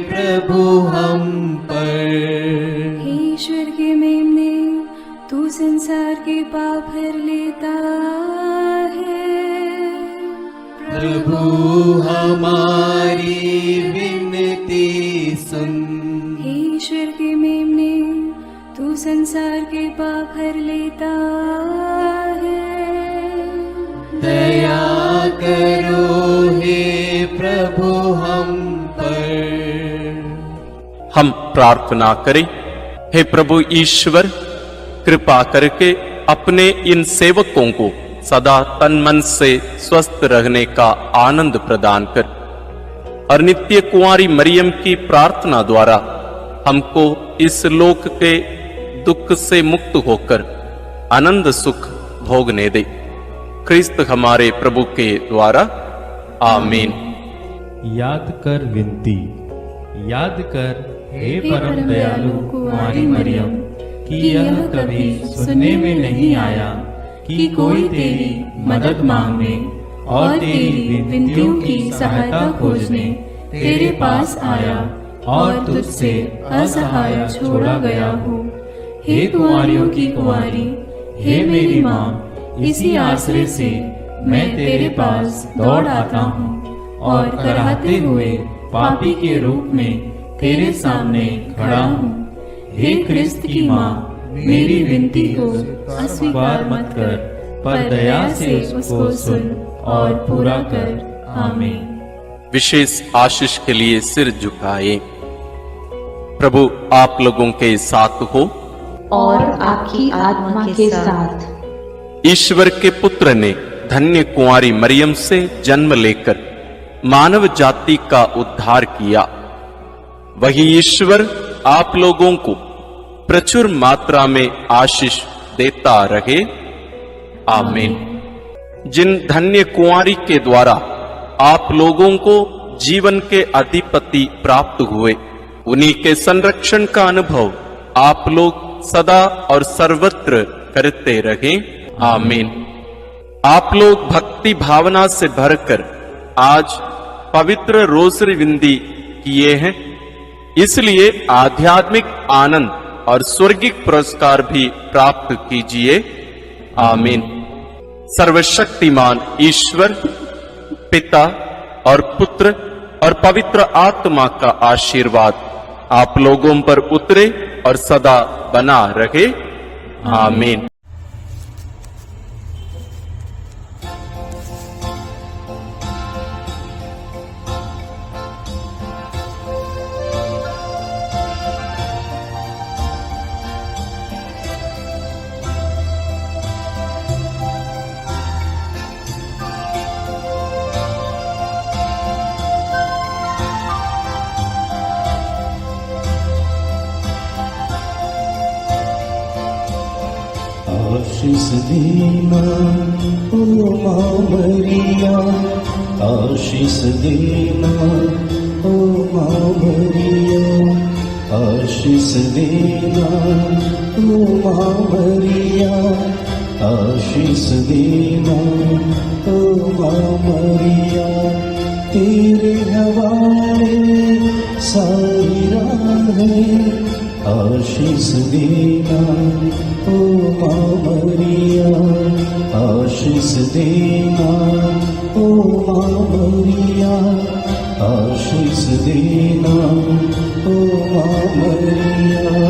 प्रभु हम पर। हे ईश्वर के मेमने, तू संसार के पाप हर लेता है। प्रभु हमारी विनती सुन। हे ईश्वर के मेमने, तू संसार के पाप हर लेता है। दया करो हे प्रभु हम पर। हम प्रार्थना करें। हे प्रभु ईश्वर, कृपा करके अपने इन सेवकों को सदा तन मन से स्वस्थ रहने का आनंद प्रदान कर और नित्य कुंवारी मरियम की प्रार्थना द्वारा हमको इस लोक के दुख से मुक्त होकर आनंद सुख भोगने दे। क्रिस्त हमारे प्रभु के द्वारा आमीन। याद कर विनती, याद कर हे परम दयालु कुंवारी मरियम, कि यह कभी सुनने में नहीं आया कि कोई तेरी मदद मांगने और तेरी विनतियों की सहायता खोजने तेरे पास आया और तुझसे असहाय छोड़ा गया हो। हे कुंवारियों की कुंवारी, हे मेरी माँ, इसी आश्रय से मैं तेरे पास दौड़ आता हूँ और कराहते हुए पापी के रूप में तेरे सामने खड़ा हूँ। हे क्रिस्त की माँ, मेरी विनती को अस्वीकार मत कर, पर दया से उसको सुन और पूरा कर। आमीन। विशेष आशीष के लिए सिर झुकाए। प्रभु आप लोगों के साथ हो और आपकी आत्मा के साथ। ईश्वर के पुत्र ने धन्य कुंवारी मरियम से जन्म लेकर मानव जाति का उद्धार किया। वही ईश्वर आप लोगों को प्रचुर मात्रा में आशीष देता रहे। आमीन। जिन धन्य कुंवारी के द्वारा आप लोगों को जीवन के अधिपति प्राप्त हुए, उन्हीं के संरक्षण का अनुभव आप लोग सदा और सर्वत्र करते रहे। आमीन। आप लोग भक्ति भावना से भरकर आज पवित्र रोसरी विंदी किए हैं, इसलिए आध्यात्मिक आनंद और स्वर्गिक पुरस्कार भी प्राप्त कीजिए। आमीन। सर्वशक्तिमान ईश्वर पिता और पुत्र और पवित्र आत्मा का आशीर्वाद आप लोगों पर उतरे और सदा बना रहे। आमीन। आशीष देना ओ माँ मरिया, आशीष देना ओ माँ मरिया, आशीष देना ओ माँ मरिया, आशीष देना ओ माँ मरिया। तेरे हवाले सारी राहें, आशीष देना ओ माँ मरिया, आशीष देना ओ माँ मरिया, आशीष देना ओ माँ मरिया।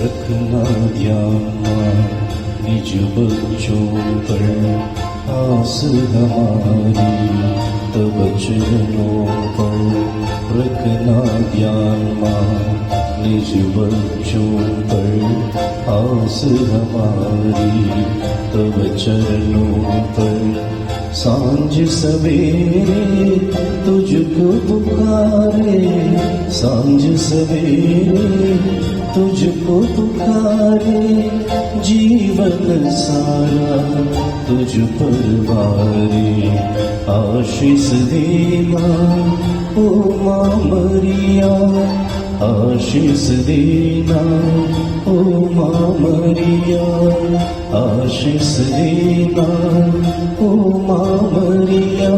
रखना ध्यान निज बच्चों पर आस हमारी, तब चरणों पर रखना ध्यान निज बच्चों पर आस हमारी, तब चरणों पर सांझ सवेरे तुझको पुकारे, सांझ सवेरे तुझको पुकारे, जीवन सारा तुझ पर वारे। आशीष देना ओ माँ मरिया, आशीष देना ओ माँ मरिया, आशीष देना ओ माँ मरिया,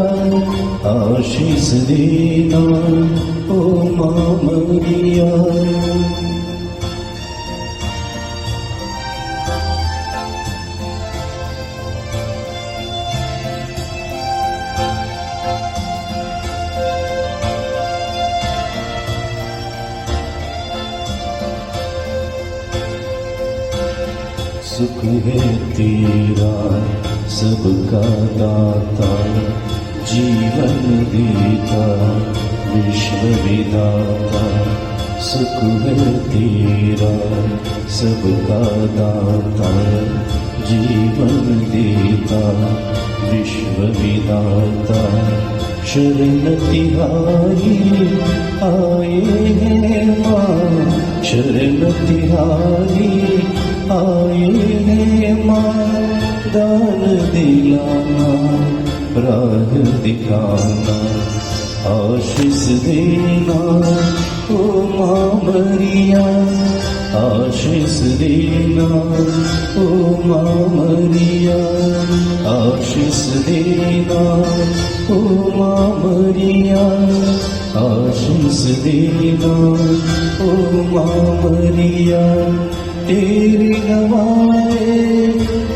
आशीष देना ओ माँ मरिया। सुख है तेरा सबका दाता, जीवन देता विश्व विधाता। सुख है तेरा सबका दाता, जीवन देता विश्व विधाता। शरण तिहारी आए हैं माँ, शरण तिहारी आए हैं माँ। दान दिलाना राह दिखाना, आशीष देना ओ माँ मरिया, आशीष देना ओ माँ मरिया, आशीष देना ओ माँ मरिया, आशीष देना ओ माँ मरिया। तेरी हवाले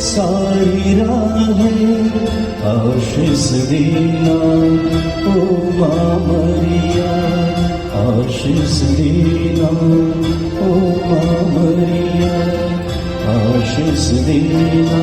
सारी राहें, आशीष देना ओ माँ मरिया, आशीष देना ओ माँ मरिया, आशीष देना